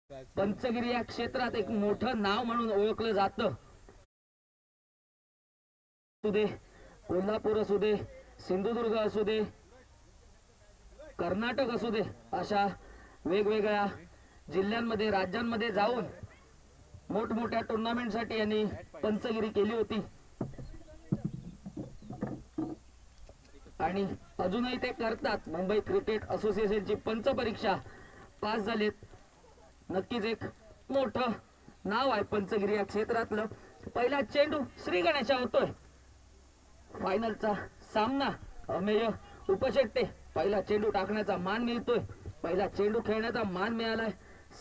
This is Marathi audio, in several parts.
पंचगिरी या क्षेत्रात एक मोठं नाव म्हणून ओळखलं जातं. असू दे कोल्हापूर, असू दे सिंधुदुर्ग, असू दे कर्नाटक, असू दे अशा वेगवेगळ्या जिल्ह्यांमध्ये राज्यांमध्ये जाऊन मोठमोठ्या टुर्नामेंटसाठी यांनी पंचगिरी केली होती आणि अजूनही ते करतात. मुंबई क्रिकेट असोसिएशनची पंच परीक्षा पास झालेत. नक्कीच एक मोठं नाव आहे पंचगिरी या क्षेत्रातलं. पहिला चेंडू श्री गणेशा होतोय. फायनलचा सामना अमेय उपशेट्टे. पहिला चेंडू टाकण्याचा मान मिळतोय. पहिला चेंडू खेळण्याचा मान मिळालाय.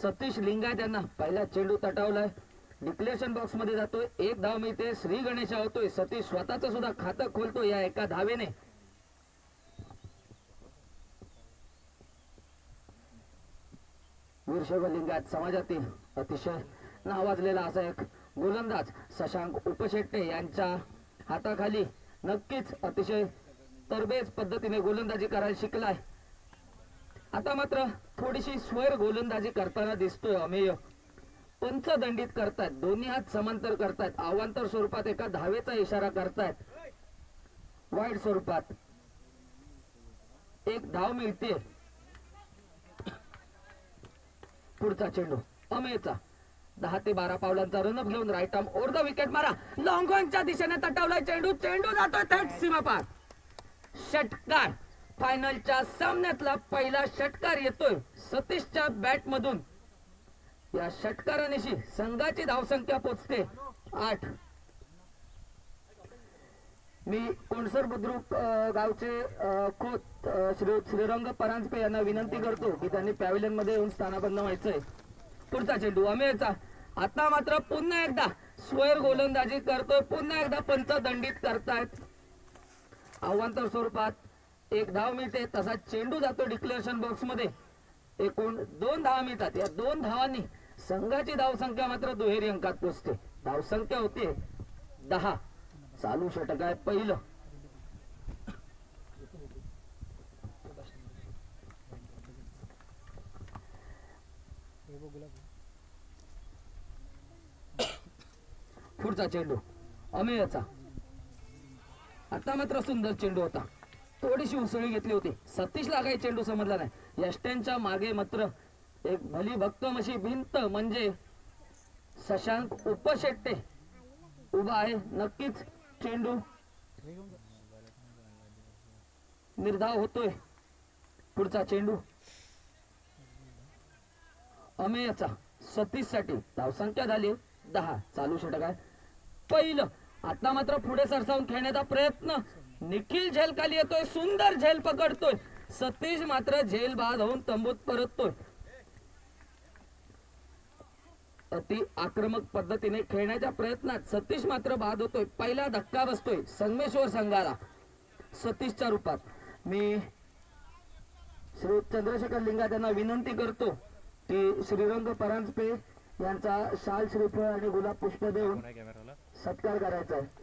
सतीश लिंगायत यांना पहिला चेंडू तटावलाय. डिक्लेरेशन बॉक्स मध्ये जातोय. एक धाव मिळते. श्री गणेशा होतोय. सतीश स्वतःच सुद्धा खातं खोलतोय या एका धावेने. वीरशैव लिंगायत समाजातील अतिशय नावाजलेला असा एक गोलंदाज शशांक उपशेट्टे यांच्या हाताखाली नक्कीच अतिशय तरबेज पद्धतीने गोलंदाजी करायला शिकलाय. आता मात्र थोडीशी स्वैर गोलंदाजी करताना दिसतोय अमेय. पंचदंडित करतायत. दोन्ही हात समांतर करतायत. अवांतर स्वरूपात एका धावेचा इशारा करतायत. वाईड स्वरूपात एक धाव मिळते. पुढचा चेंडू अमेयचा. 10 ते 12 पावलांचा रनअप घेऊन right arm over the wicket मारा. लॉंग ऑनच्या दिशेने तटावलाय चेंडू. चेंडू जातोय थेट सीमापार. षटकार. फायनलच्या सामन्यातला पहिला षटकार येतोय सतीशच्या बॅट मधून. या षटकारानिशी संघाची धावसंख्या पोहोचते 8. मी कोणसर बुद्रुक गावचे खोत श्रीरंग परांजपे यांना विनंती करतो की त्यांनी पॅव्हिलियन मध्ये येऊन स्थानापन्न व्हायचंय. पुढचा चेंडू अमेयचा. आता मात्र पुन्हा एकदा स्वैर गोलंदाजी करतोय. पुन्हा एकदा पंचदंडित करतायत. अवांतर स्वरूपात एक धाव मिळते. तसा चेंडू जातो डिक्लेरेशन बॉक्स मध्ये. एकूण 2 धावा मिळतात. या 2 धावांनी संघाची धावसंख्या मात्र दुहेरी अंकात पोहोचते. धावसंख्या होते 10. चालू षटक आहे पहिलं. पुढचा चेंडू अमेयचा. आता मात्र सुंदर चेंडू होता. थोडीशी उसळी घेतली होती. सतीशला काही चेंडू समजला नाही. यष्ट्यांच्या मागे मात्र एक भली भक्कम अशी भिंत म्हणजे शशांक उपशेट्टे उभा आहे. नक्कीच चेंडू निर्धाव होतोय. पुढचा चेंडू अमेयचा. सतीश साठी धावसंख्या झाली 10. चालू षटक आहे पहिलं. आता मात्र पुढे सरसावून खेळण्याचा प्रयत्न. निखिल झेल खाली येतोय. सुंदर झेल पकडतोय. सतीश मात्र झेल बाद होऊन तंबूत परततोय. अति आक्रमक पद्धतीने खेळण्याच्या प्रयत्नात सतीश मात्र बाद होतोय. पहिला धक्का बसतोय संगमेश्वर संघाला सतीशच्या रूपात. मी श्री चंद्रशेखर लिंगायत यांना विनंती करतो की श्रीरंग परांजपे यांचा शाल श्रीफळ आणि गुलाब पुष्प देऊन सत्कार करायचा आहे.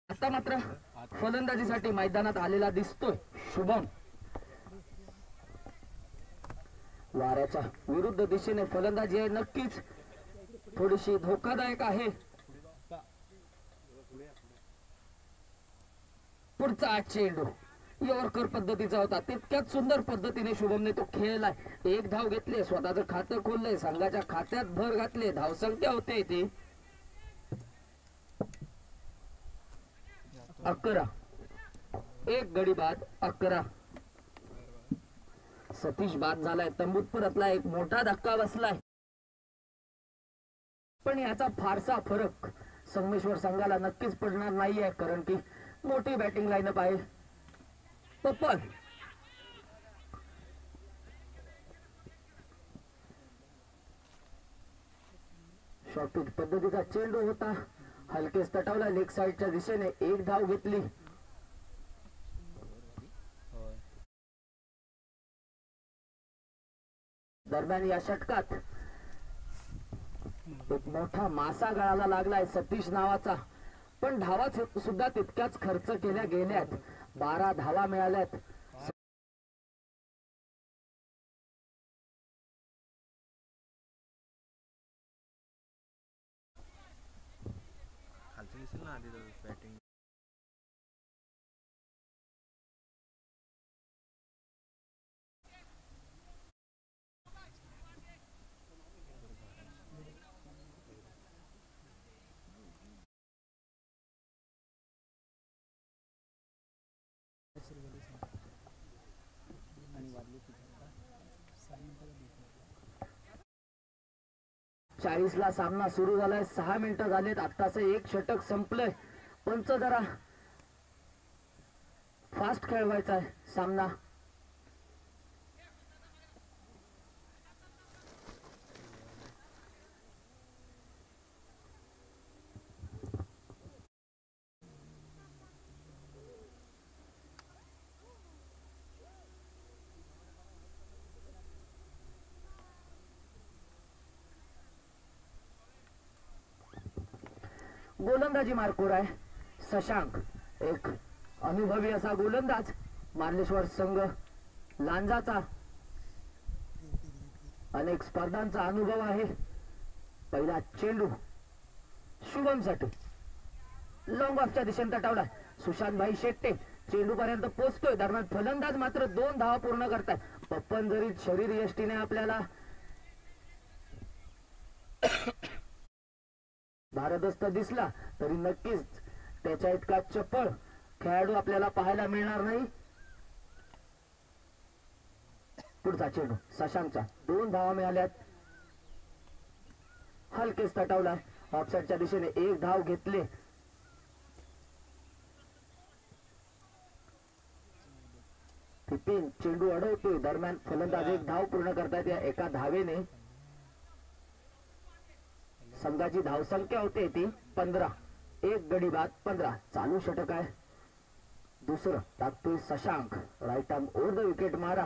आता मात्र फलंदाजीसाठी मैदानात आलेला दिसतोय शुभम. वाऱ्याच्या विरुद्ध दिशेने फलंदाजी आहे. नक्कीच थोडीशी धोकादायक आहे. पुढचा चेंडू यॉर्कर पद्धतीचा होता. तितक्याच सुंदर पद्धतीने शुभमने तो खेळलाय. एक धाव घेतले. स्वतःचं खातं खोललंय. संघाच्या खात्यात भर घातले. धावसंख्या होते ती 11. एक गडी बाद 11. सतीश बाद झालाय. तंबूत परतला. एक मोठा धक्का बसलाय. पण याचा फारसा फरक संगमेश्वर संघाला नक्कीच पडणार नाहीये. कारण की मोठी बॅटिंग लाईनअप आहे. पप्पल शॉर्टपिच पद्धतीचा चेंडू होता. हलकेच तटावला. लेग साइडच्या दिशेने एक धाव घेतली. दरम्यान या षटकात एक मोठा मासा गळाला लागलाय सतीश नावाचा, पण धावा सुद्धा तितक्याच खर्च केल्या गेल्यात. 12 धावा मिळाल्यात. बॅटिंग 40 ला सामना सुरू झालाय. 6 मिनिटं झालेत. आत्ताच एक षटक संपलंय. पंच जरा फास्ट खेळवायचा आहे सामना. गोलंदाजी मार्कवर आहे शशांक, एक अनुभवी असा गोलंदाज. मार्लेश्वर संघ लांजाचा अनेक स्पर्धांचा अनुभव आहे. पहिला चेंडू शुभम साठी लॉंग ऑफच्या दिशेने तटावलाय. सुशांत भाई शेट्टे चेंडू पर्यंत पोहोचतोय. दरम्यान फलंदाज मात्र 2 धावा पूर्ण करताय. पप्पन जरी शरीर यष्टीने आपल्याला भारदस्त दिसला तरी नक्कीच त्याच्या इतका चपळ खेळाडू आपल्याला पाहायला मिळणार नाही. पुढचा चेंडू शशांकचा 2 धावा मिळाल्यात. हलकेच तटावलाय. ऑफसाईडच्या दिशेने 1 धाव घेतले. पिपिन चेंडू अडवतोय. दरम्यान फलंदाज 1 धाव पूर्ण करतायत. या एका धावेने संघाची धावसंख्या होते ती 15. 1 गडी बाद 15. चालू षटक आहे. दुसरं टाकतोय शशांक. Right arm over the wicket मारा.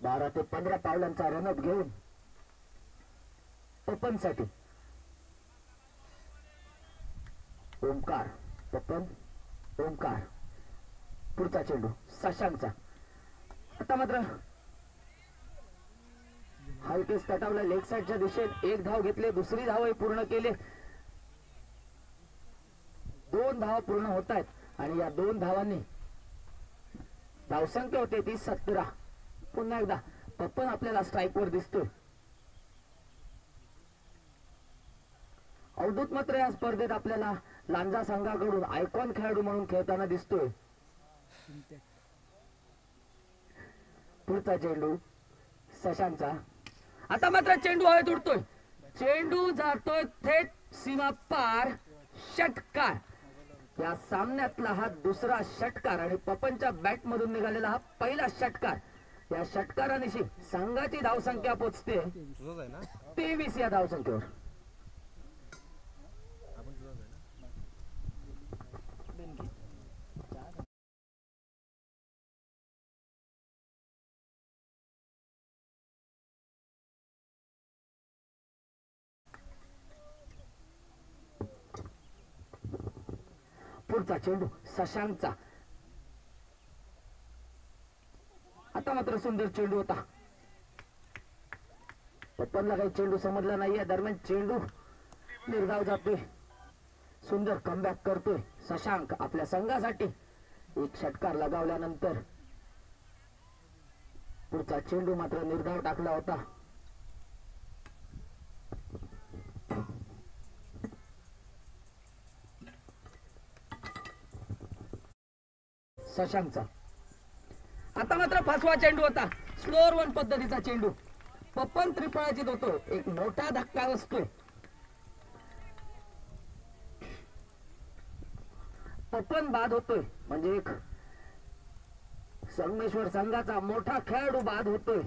12 ते 15 पावलांचा रनअप घेऊन पप्पन साठी ओमकार. पप्पन ओमकार. पुढचा चेंडू शशांकचा. आता मात्र हलकेच तटावला. लेग साईडच्या दिशेने 1 धाव घेतले. दुसरी धावही पूर्ण केले. 2 धावा पूर्ण होत आहेत आणि या 2 धावांनी धावसंख्या होते ती 17. पुन्हा एकदा पप्पन आपल्याला स्ट्राईक वर दिसतोय. अवधूत मात्र या स्पर्धेत आपल्याला लांजा संघाकडून आयकॉन खेळाडू म्हणून खेळताना दिसतोय. पुढचा चेंडू शशांकचा. आता मात्र चेंडू हवेत उडतोय. चेंडू जातोय थेट सीमा पार. षटकार. या सामन्यातला हा दुसरा षटकार आणि पप्पनच्या बॅट मधून निघालेला हा पहिला षटकार. या षटकारानिशी संघाची धावसंख्या पोचते 23 या धावसंख्येवर. पुढचा चेंडू शशांकचा. आता मात्र सुंदर चेंडू होता. पप्पनला काही चेंडू समजला नाहीये. दरम्यान चेंडू निर्धाव जातोय. सुंदर कमबॅक करतोय शशांक आपल्या संघासाठी. 1 षटकार लगावल्यानंतर पुढचा चेंडू मात्र निर्धाव टाकला होता. शशांकचा. आता मात्र 5वा चेंडू होता. स्लोअर 1 पद्धतीचा चेंडू. पप्पन त्रिफळाचीत होतो. एक मोठा धक्का बसतोय. पप्पन बाद होतोय म्हणजे एक संगमेश्वर संघाचा मोठा खेळाडू बाद होतोय.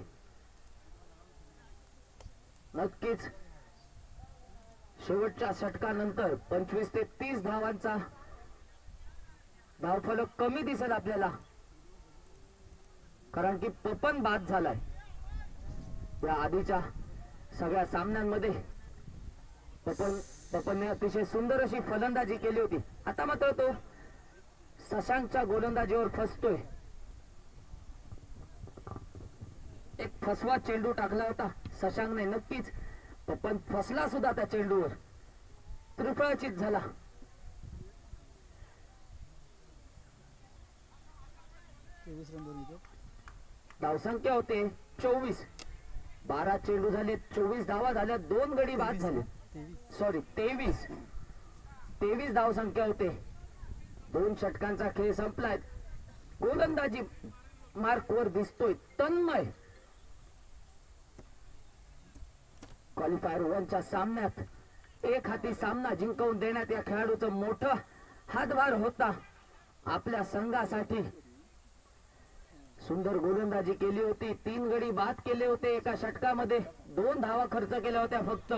नक्कीच शेवटच्या षटकानंतर 25 ते 30 धावांचा धावफलक कमी दिसेल आपल्याला, कारण की पप्पन बाद झालाय. या आधीच्या सगळ्या सामन्यांमध्ये पपनने अतिशय सुंदर अशी फलंदाजी केली होती. आता मात्र तो शशांकच्या गोलंदाजीवर फसतोय. एक फसवा चेंडू टाकला होता शशांकने. नक्कीच पपन फसला सुद्धा त्या चेंडूवर. त्रिफळाचीत झाला. धावसंख्या होते 24. 12 चेंडू झाले, 24 धावा झाल्या, 2 गडी बाद झाले. सॉरी 23 धावसंख्या होते. 2 षटकांचा खेळ संपलाय. गोलंदाजी मार्कवर दिसतोय तन्मय. क्वालिफायर 1च्या सामन्यात एक हाती सामना जिंकवून देण्यात या खेळाडूचं मोठं हातभार होता. आपल्या संघासाठी सुंदर गोलंदाजी केली होती. 3 गडी बाद केले होते एका षटकामध्ये. 2 धावा खर्च केल्या होत्या फक्त.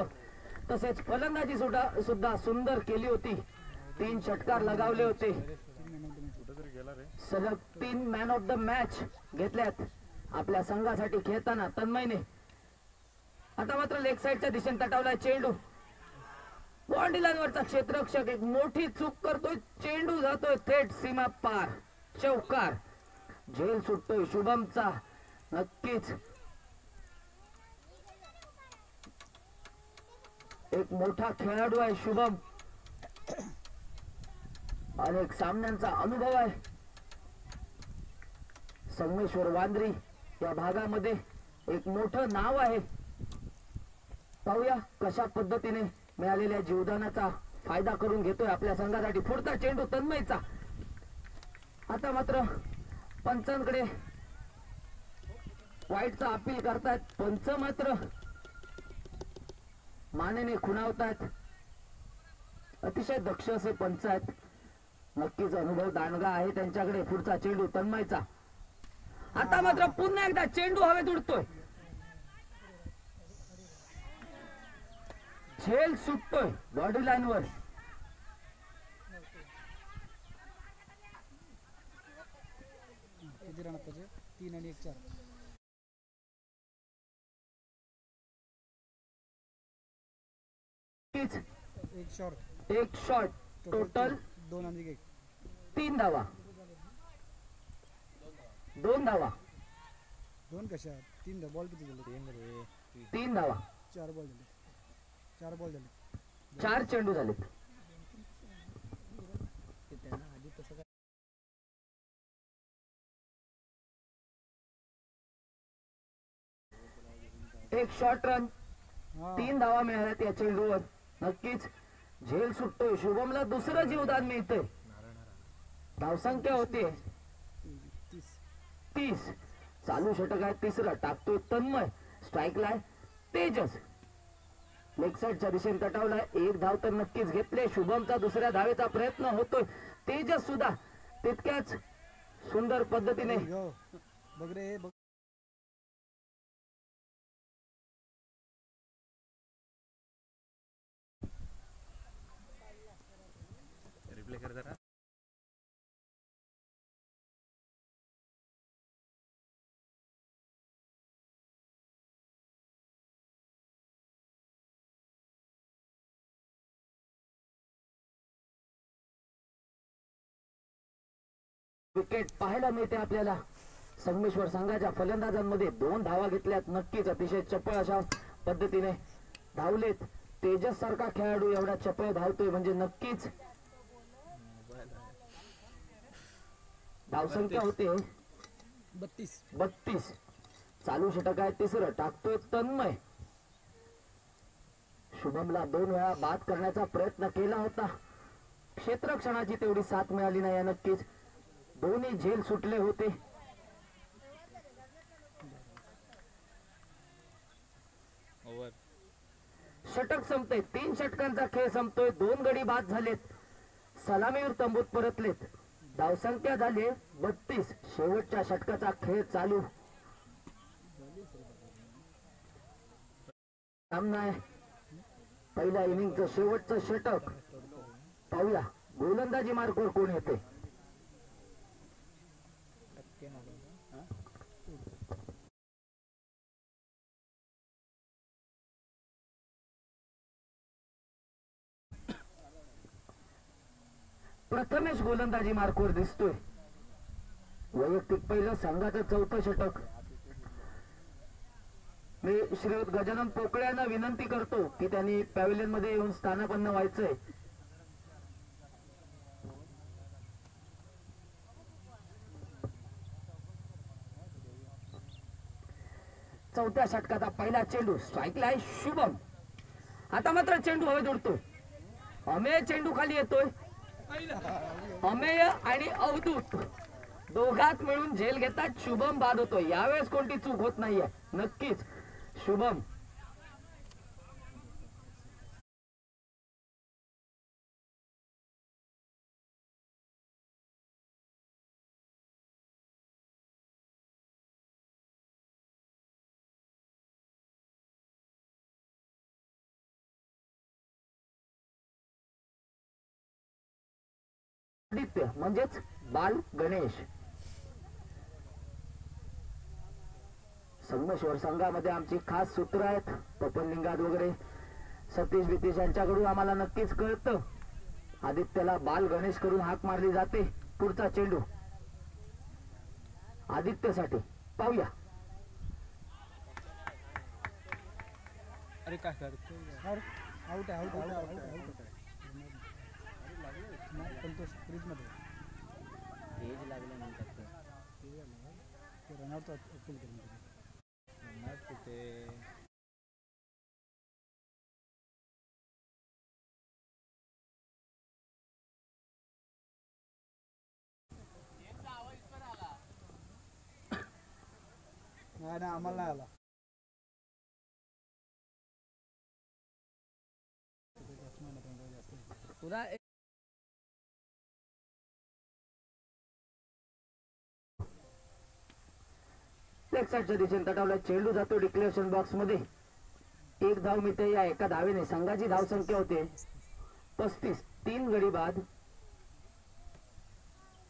तसेच फलंदाजी सुद्धा सुंदर केली होती. 3 षटकार लगावले होते. सलग 3 मॅन ऑफ द मॅच घेतल्यात आपल्या संघासाठी खेळताना तन्मयने. आता मात्र लेग साइडच्या दिशेने तटावलाय चेंडू. बाउंड्री लाईनवरचा क्षेत्ररक्षक एक मोठी चूक करतोय. चेंडू जातोय थेट सीमा पार. चौकार. झेल सुटतोय शुभमचा. नक्कीच एक मोठा खेळाडू आहे शुभम. अनेक सामन्यांचा अनुभव आहे. संगमेश्वर वांद्री या भागामध्ये एक मोठं नाव आहे. पाहूया कशा पद्धतीने मिळालेल्या जीवदानाचा फायदा करून घेतोय आपल्या संघासाठी. पुढचा चेंडू तन्मयचा. आता मात्र पंचांकडे वाईटचा अपील करतायत. पंच मात्र मानेने खुणावतायत. अतिशय दक्ष असे पंच आहेत. नक्कीच अनुभव दांडगा आहे त्यांच्याकडे. पुढचा चेंडू तन्मयचा. आता मात्र पुन्हा एकदा चेंडू हवेत उडतोय. झेल सुटतोय बॉडी लाईनवर. तीन आणि 1 4. एक शॉट टोटल 2 आणि 1. 3 धावा. 2 धावा. 2 कशा? 3 बॉल किती झाले? 3 धावा. 4 बॉल झाले. 4 बॉल झाले. 4 चेंडू झाले. एक शॉर्ट रन. 3 धावा मिळाल्यात या चेंडूवर. नक्कीच झेल सुटतोय. शुभमला दुसरं जीवदान मिळतंय. धावसंख्या होते 30. चालू षटक आहे तिसरं. टाकतोय तन्मय. स्ट्राईकला आहे तेजस. लेग साइडच्या दिशेने तटावलाय. 1 धाव तर नक्कीच घेतले. शुभमचा दुसऱ्या धावेचा प्रयत्न होतोय. तेजस सुद्धा तितक्याच सुंदर पद्धतीने बघ रे बघ. रिप्ले कर जरा. विकेट पाहायला मिळते आपल्याला. संगमेश्वर संघाच्या फलंदाजांमध्ये 2 धावा घेतल्यात. नक्कीच अतिशय चपळ अशा पद्धतीने धावलेत. तेजस सारखा खेळाडू एवढा चपळ धावतोय म्हणजे नक्कीच. धावसंख्या होते 32. चालू षटक आहे तिसरं. टाकतोय तन्मय. शुभमला 2 वेळा बाद करण्याचा प्रयत्न केला होता. क्षेत्ररक्षणाची तेवढी साथ मिळाली नाही. नक्कीच दोन्ही झेल सुटले होते. षटक संपते. 3 षटकांचा खेळ संपतोय. 2 गडी बाद झालेत. सलामीवर तंबूत परतलेत. धावसंख्या झाली 32. शेवटच्या षटकाचा खेळ चालू. सामना आहे. पहिल्या इनिंगचं शेवटचं षटक. पाहूया गोलंदाजी मार्कवर कोण येते. प्रथमेश गोलंदाजी मार्कवर दिसतोय. वैयक्तिक पहिलं संघाचं चौथं षटक. मी श्रीयुत गजानन पोकळे यांना विनंती करतो की त्यांनी पॅव्हिलियन मध्ये येऊन स्थानापन्न व्हायचंय. चौथ्या षटकाचा पहिला चेंडू स्ट्राईकला आहे. शुभम. आता मात्र चेंडू हवेत उडतोय. अमेय चेंडू खाली येतोय. अमेय आणि अवधूत दोघात मिळून झेल घेतात. शुभम बाद होतोय. यावेळेस कोणती चूक होत नाहीये. नक्कीच शुभम. आदित्य म्हणजेच बाल गणेश. संगमेश्वर संघामध्ये आमची खास सूत्र आहेत. पपन लिंगात वगैरे सतीश बितीश यांच्याकडून आम्हाला नक्कीच कळतं. आदित्यला बाल गणेश करून हाक मारली जाते. पुढचा चेंडू आदित्यसाठी. पाहूया. अरे काय करतो आउट आहे, आउट आउट आउट आउट पण तो फ्रीजमध्ये एज लागल्यानंतर ते रनआउटचा अपील करून कुठे नाही ना, आम्हाला नाही आला. पुन्हा लेग साईडच्या दिशेने तटावला चेंडू जातो डिक्लेरेशन बॉक्स मध्ये. एक धाव मिळते. या एका धावेने संघाची धाव संख्या होते 35. 3 गडी बाद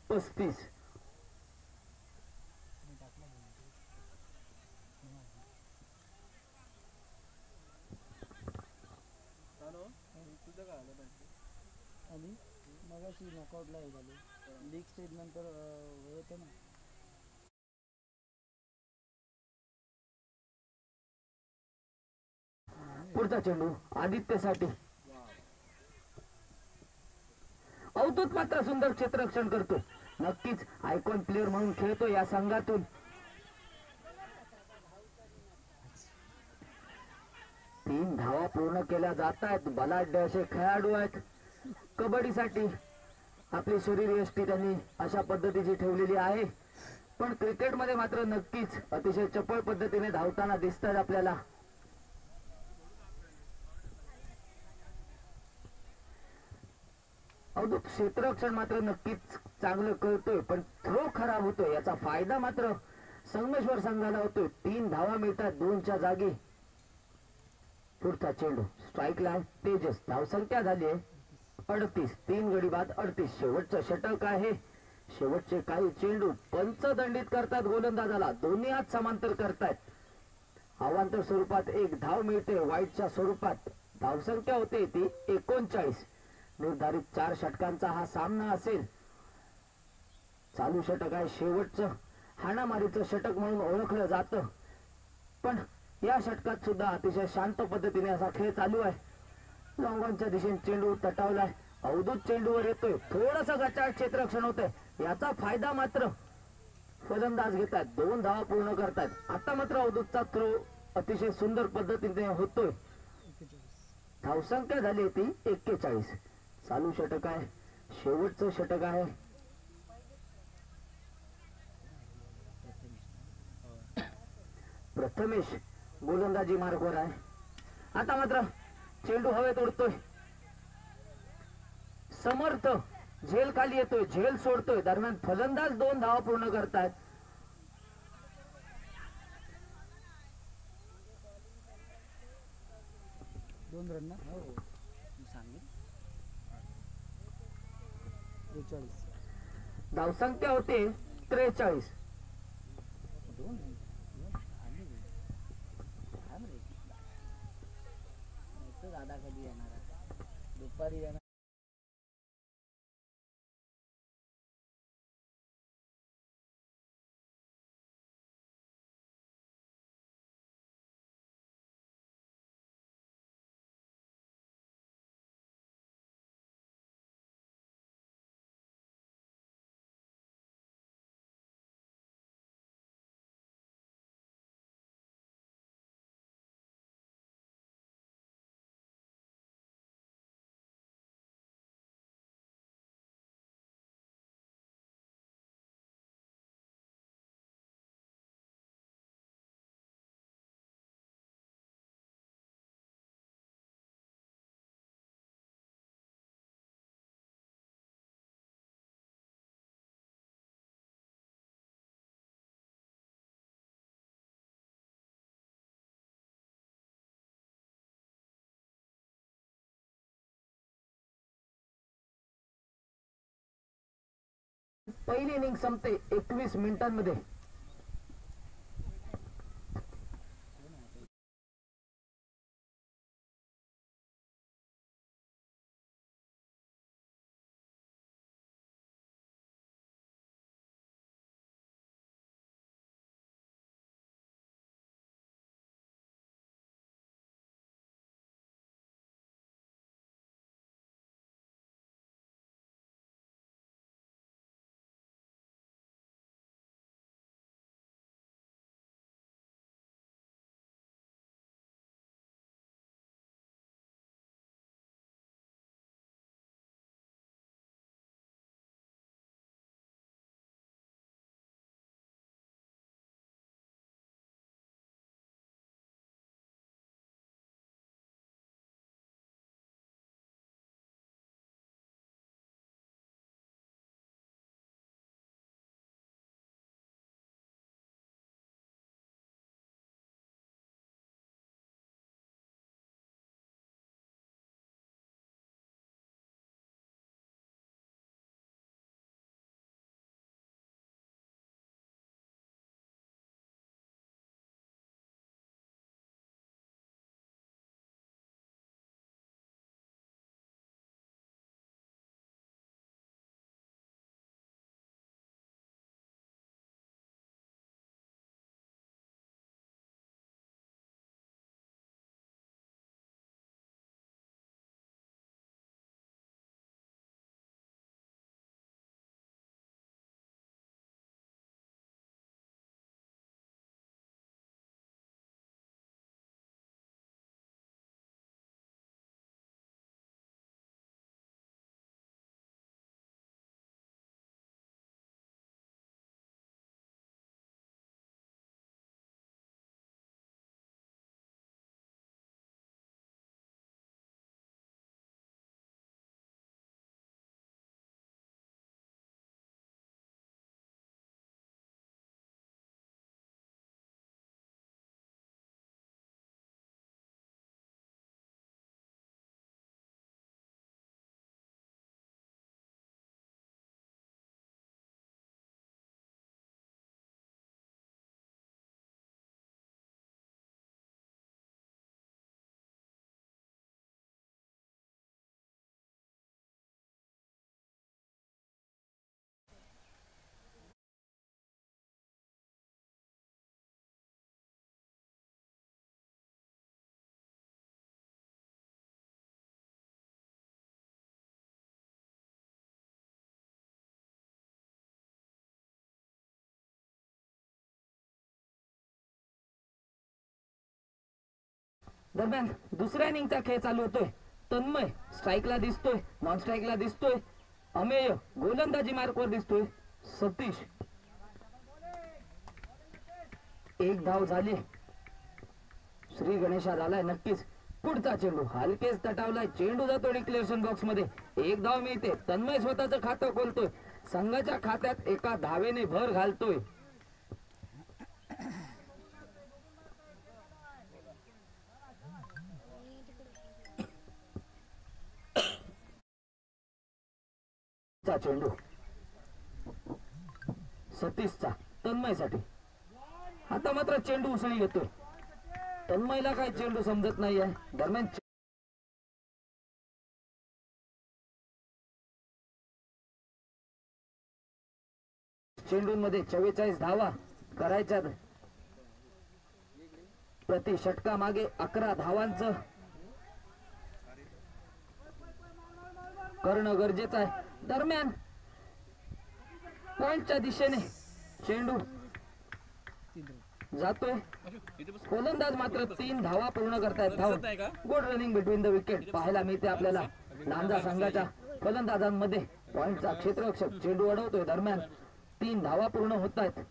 35. आणि मगाशी नॉकआउटला हे झाले. लीग स्टेज नंतर होतं ना. पुढचा चेंडू आदित्यसाठी. अवधूत मात्र सुंदर क्षेत्ररक्षण करतो. नक्कीच आयकॉन प्लेअर म्हणून खेळतो या संघातून. तीन धावा पूर्ण केल्या जात आहेत. बलाढ्य असे खेळाडू आहेत. कबड्डीसाठी आपली शरीर यष्टी त्यांनी अशा पद्धतीची ठेवलेली आहे. पण क्रिकेटमध्ये मात्र नक्कीच अतिशय चपळ पद्धतीने धावताना दिसतात आपल्याला. अवधूत क्षेत्ररक्षण मात्र नक्कीच चांगलं करतोय. पण थ्रो खराब होतोय. याचा फायदा मात्र संगमेश्वर संघाला होतोय. 3 धावा मिळतात 2च्या जागी. पुढचा चेंडू स्ट्राईकला आहे. तेजस. धावसंख्या झाली आहे 38. 3 गडी बाद 38. शेवटचं षटक आहे. शेवटचे काही चेंडू पंचदंडित करतात गोलंदाजाला. दोन्ही हात समांतर करतायत. अवांतर स्वरूपात एक धाव मिळते. वाईटच्या स्वरूपात धावसंख्या होते ती 39. निर्धारित 4 षटकांचा हा सामना असेल. चालू षटक आहे. शेवटचं हाणामारीचं षटक म्हणून ओळखलं जातं. पण या षटकात सुद्धा अतिशय शांत पद्धतीने असा खेळ चालू आहे. लॉंगॉनच्या दिशेने चेंडू तटावलाय. अवधूत चेंडूवर येतोय. थोडस गचाळ क्षेत्ररक्षण होतंय. याचा फायदा मात्र फलंदाज घेतात. 2 धावा पूर्ण करतात. आता मात्र अवधूतचा थ्रो अतिशय सुंदर पद्धतीने होतोय. धावसंख्या झाली ती 41. चालू षटक आहे. शेवटचं षटक आहे. प्रथमेश गोलंदाजी मार्गवर आहे. आता मात्र चेंडू हवेत उडतोय. समर्थ झेल खाली येतोय. झेल सोडतोय. दरम्यान फलंदाज 2 धावा पूर्ण करतायत. दोन रन ना. हो सांगितलं. 43. धावसंख्या होते 43. दादा कधी येणार? दुपारी येणार. पहिली इनिंग संपते 21 मिनिटांमध्ये. दरम्यान दुसऱ्या इनिंगचा खेळ चालू होतोय. तन्मय स्ट्राईकला दिसतोय, नॉन स्ट्राईकला दिसतोय, अमेय गोलंदाजी मार्कवर दिसतोय, सतीश. एक धाव झाली. श्री गणेशा झालाय नक्कीच. पुढचा चेंडू हलकेच तटावलाय. चेंडू जातो डिक्लेरेशन बॉक्स मध्ये. एक धाव मिळते. तन्मय स्वतःचं खातं खोलतोय. संघाच्या खात्यात एका धावेने भर घालतोय. चेंडू सतीशचा तन्मयसाठी. आता मात्र चेंडू उसळी घेतोय. तन्मयला काय चेंडू समजत नाहीये. दरम्यान चेंडूंमध्ये 44 धावा करायच्या. प्रति षटका मागे 11 धावांचं करणं गरजेचं आहे. दरम्यान पॉइंटच्या दिशेने चेंडू जातोय. गोलंदाज मात्र 3 धावा पूर्ण करतायत. धाव good running between the wicket पाहायला मिळते आपल्याला. लांजा संघाच्या फलंदाजांमध्ये पॉइंटचा क्षेत्ररक्षक चेंडू अडवतोय. दरम्यान 3 धावा पूर्ण होत आहेत.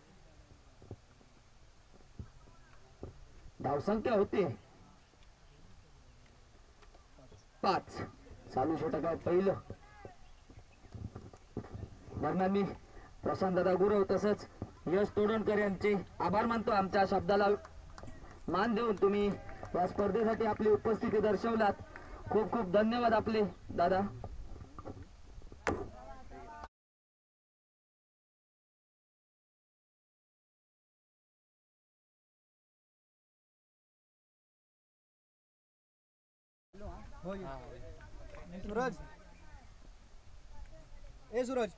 धावसंख्या होते 5. चालू षटक आहे पहिलं. दरम्यान मी प्रशांत दादा गुरव तसंच यश तोडणकर यांचे आभार मानतो. आमच्या शब्दाला मान देऊन तुम्ही या स्पर्धेसाठी आपली उपस्थिती दर्शवलात. खूप खूप धन्यवाद आपले दादा. सूरज ए सूरज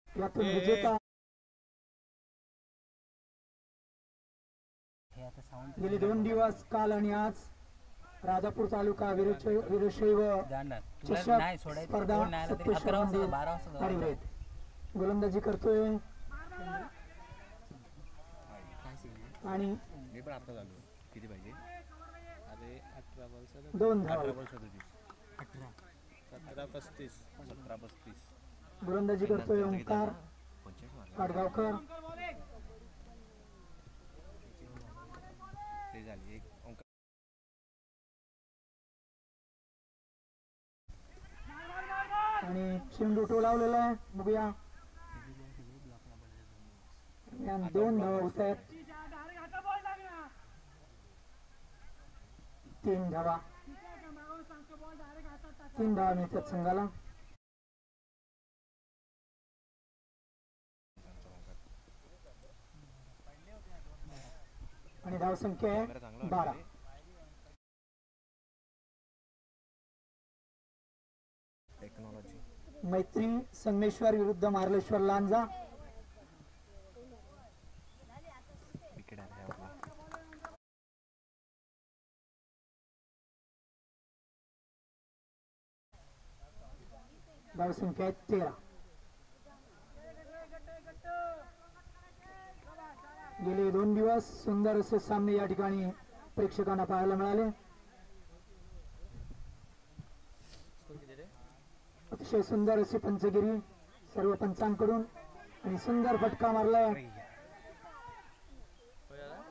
यातून विजेता गेली 2 दिवस काल आणि आज राजापूर तालुका वीरशैव चषक स्पर्धा सप्तेश्वरमध्ये आहेत. गोलंदाजी करतोय आणि मी पण आता झालो किती पाहिजे अरे 18 बॉल 2 धावा. 18 17 35 17 35 गोलंदाजी करतोय ओंकार पाडगावकर. ते झाली एक अंक आणि चेंडू टोलावलेला आहे. बघूया 2 धावा होत आहेत. 3 धावा मिळतात संघाला. आणि धावसंख्या आहे 12. टेक्नॉलॉजी मैत्री संगमेश्वर विरुद्ध मार्लेश्वर लांजा. विकेट आहे आपला धावसंख्या आहे 13. गेले 2 दिवस सुंदर असे सामने या ठिकाणी प्रेक्षकांना पाहायला मिळाले. अतिशय सुंदर अशी पंचगिरी सर्व पंचांकडून आणि सुंदर फटका मारलाय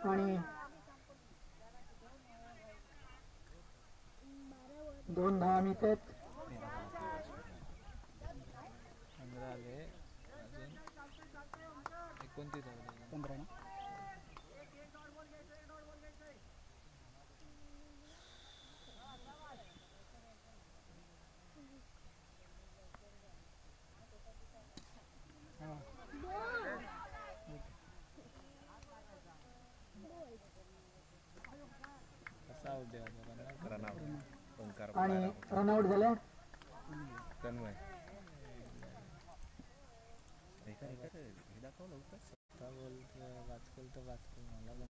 आणि 2 धावा मिळतात. 15 आले अजून 29 आले 15 ना. कसा आउट द्यावा रनआउट ओंकार आणि रनआउट झाले. तन्मय हे दाखव लवकर आता बोलतो वाचकल तर वाचकल मला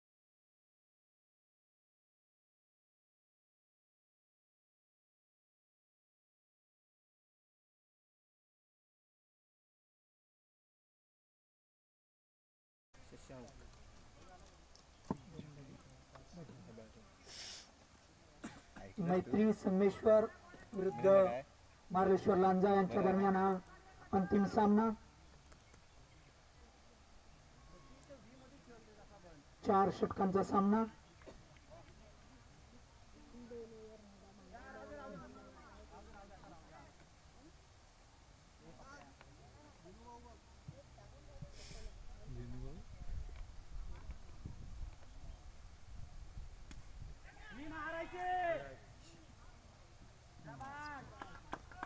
शशांक मैत्री संगमेश्वर विरुद्ध मार्लेश्वर लांजा यांच्या दरम्यान हा अंतिम सामना. 4 षटकांचा सामना.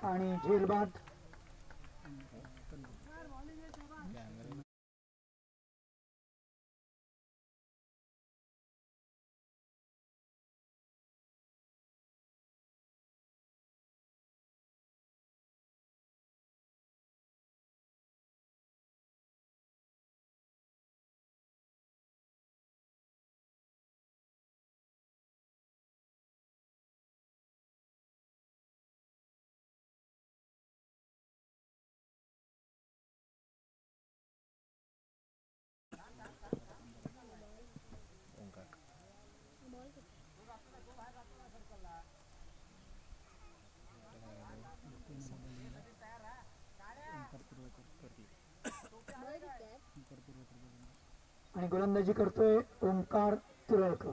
आणि झेलबाद आणि गोलंदाजी करतोय ओंकार तुरळकर.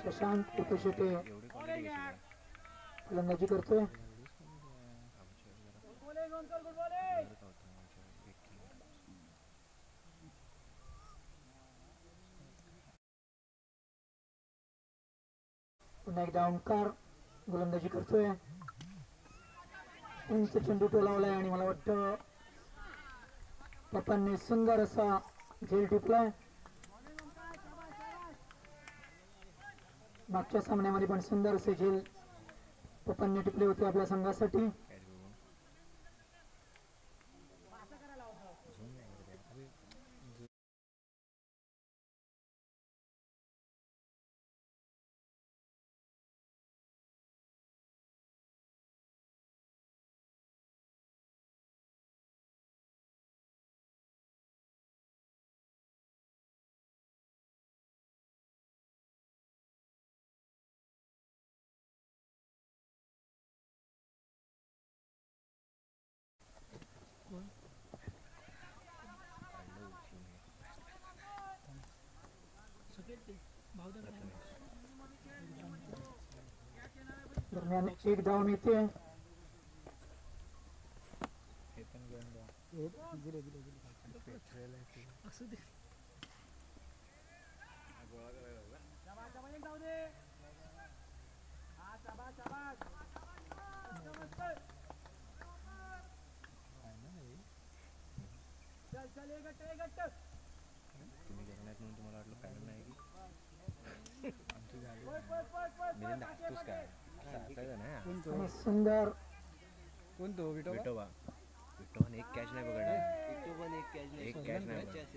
शशांक शेटे एवढी क्वालिटी कशी काय फलंदाजी करतोय. एवढीच quality आहे. आमच्या जरा बरं का होतं आमच्या एक किलो पुन्हा एकदा ओंकार गोलंदाजी करतोय. उंच चेंडू टोलावलाय आणि मला वाटतं पप्पांनी सुंदर असा झेल टिपलाय. मागच्या सामन्यामध्ये पण सुंदर असे झेल पप्पांनी टिपले होते आपल्या संघासाठी. कॅच बघून झूम नाही करत आहे. अरे काढलं उचलून हे. दरम्यान एक धाव मिळते. हे पण घेऊन जा. पेट्रोल आहे ते. आहे ना हे? तुम्ही जगण्यात म्हणून तुम्हाला वाटलं फायनल नाही की आमची झाली मी नाचतोस काय असं असायचं ना. आणि सुंदर कोणतो विठोबा विठोबाने एक कॅच नाही पकडला. एक कॅच नाही पकडला.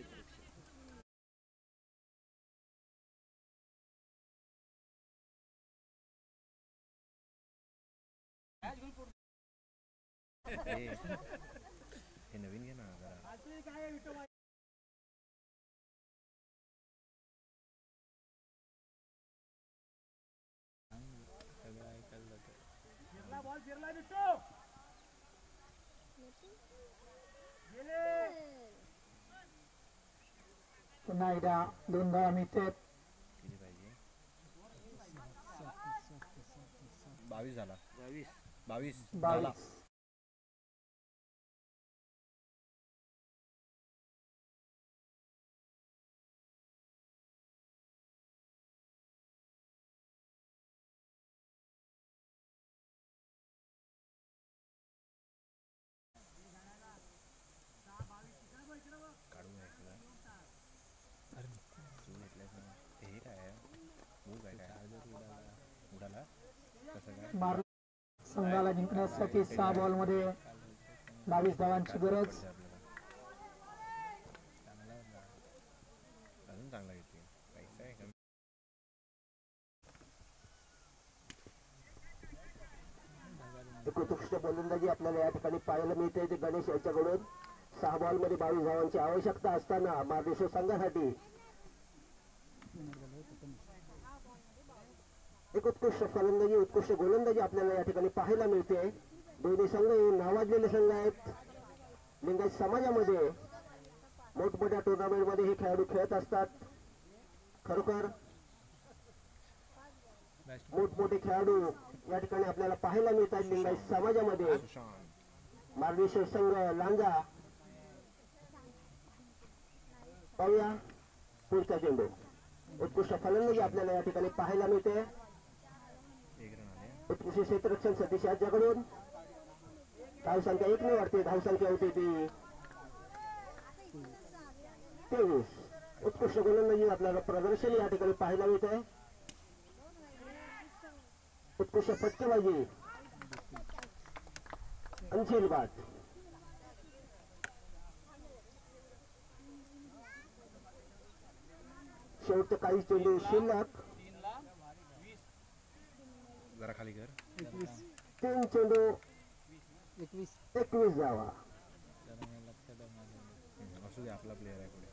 हे नवीन घे ना जरा. सगळं ऐकायला जातं. पुन्हा एकदा 2 धावा मिळते. किती पाहिजे 22 झाला 22 झाला. 22. काढून घ्यायचं तू घेतलंयस ना. हे काय आहे मूग आहे काय उडाला कसं काय मार संघाला जिंकण्यासाठी 6 बॉलमध्ये 22 धावांची गरज. पडते आपल्याला. चांगला होता. अजून चांगला घेते पैसा आहे का. एक उत्कृष्ट गोलंदाजी आपल्याला या ठिकाणी पाहायला मिळते. ते गणेश याच्याकडून 6 बॉलमध्ये 22 धावांची आवश्यकता असताना महादेश्वर संघासाठी एक उत्कृष्ट फलंदाजी उत्कृष्ट गोलंदाजी आपल्याला या ठिकाणी पाहायला मिळते. दोन्ही संघ हे नावाजलेले संघ आहेत. लिंगायत समाजामध्ये मोठमोठ्या टुर्नामेंटमध्ये हे खेळाडू खेळत असतात. खरोखर मोठमोठे खेळाडू या ठिकाणी आपल्याला पाहायला मिळतात लिंगायत समाजामध्ये. मार्लेश्वर संघ लांजा. पाहूया पुढचा चेंडू. उत्कृष्ट फलंदाजी आपल्याला या ठिकाणी पाहायला मिळते. एक रन आले. उत्कृष्ट क्षेत्ररक्षण सतीश याच्याकडून धावसंख्या 1 ने वाढते. धावसंख्या होती ती 23. उत्कृष्ट गोलंदाजी आपल्याला प्रदर्शन या ठिकाणी पाहायला मिळते. उत्कृष्ट फटकेबाजी अंशेल बाद. शेवटचे काही चेंडू शिल्लक. जरा खाली कर. 3 चेंडू 21 धावा. असू दे आपला प्लेअर आहे पुढे.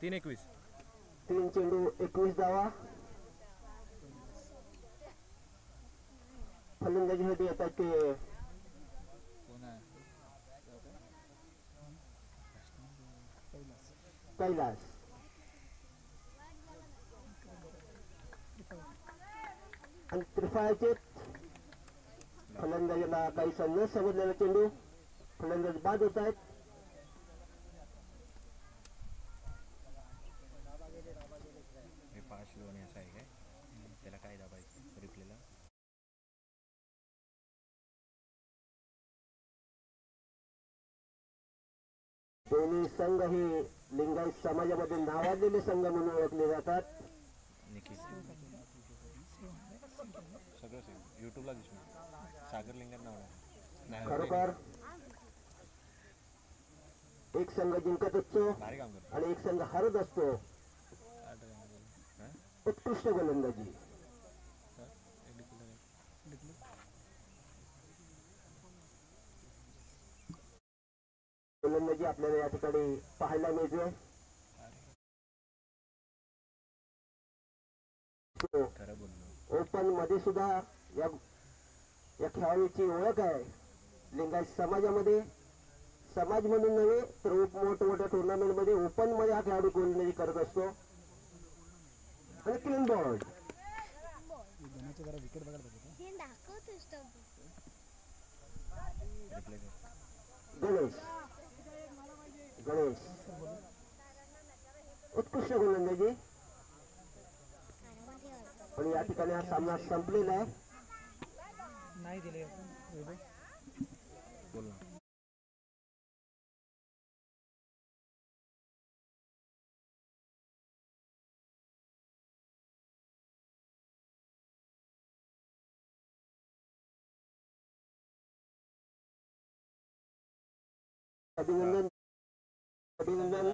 3-21. 3 चेंडू 21 धावा. फलंदाजीसाठी येतात ते कैलास. फळाचे फलंदाजीला काहीसा न समजलेला चेंडू फलंदाज बाद होत आहेत. हे फास्ट लोन असं आहे काय त्याला काय दाबायचं रिप्लेला दोन्ही संघ हे लिंगायत समाजामध्ये नावाजलेले संघ म्हणून ओळखले जातात. निखिल सगळं सेम यूट्यूबला दिसणार सागर लिंगन नाव नाही खरोखर एक संघ जिंकत असतो भारी काम करतो आणि एक संघ हरत असतो. उत्कृष्ट गोलंदाजी गोलंदाजी आपल्याला या ठिकाणी पाहायला मिळते. खरं बोललो ओपन मध्ये सुद्धा या खेळाडूची ओळख आहे. लिंगायत समाजामध्ये समाज म्हणून नव्हे तर मोठमोठ्या टुर्नामेंट मध्ये ओपन मध्ये हा खेळाडू गोलंदाजी करत असतो. आणि clean ball replay Ganesh Ganesh उत्कृष्ट गोलंदाजी. पण या ठिकाणी हा सामना संपलेला आहे. नाही दिले बोल ना अभिनंदन अभिनंदन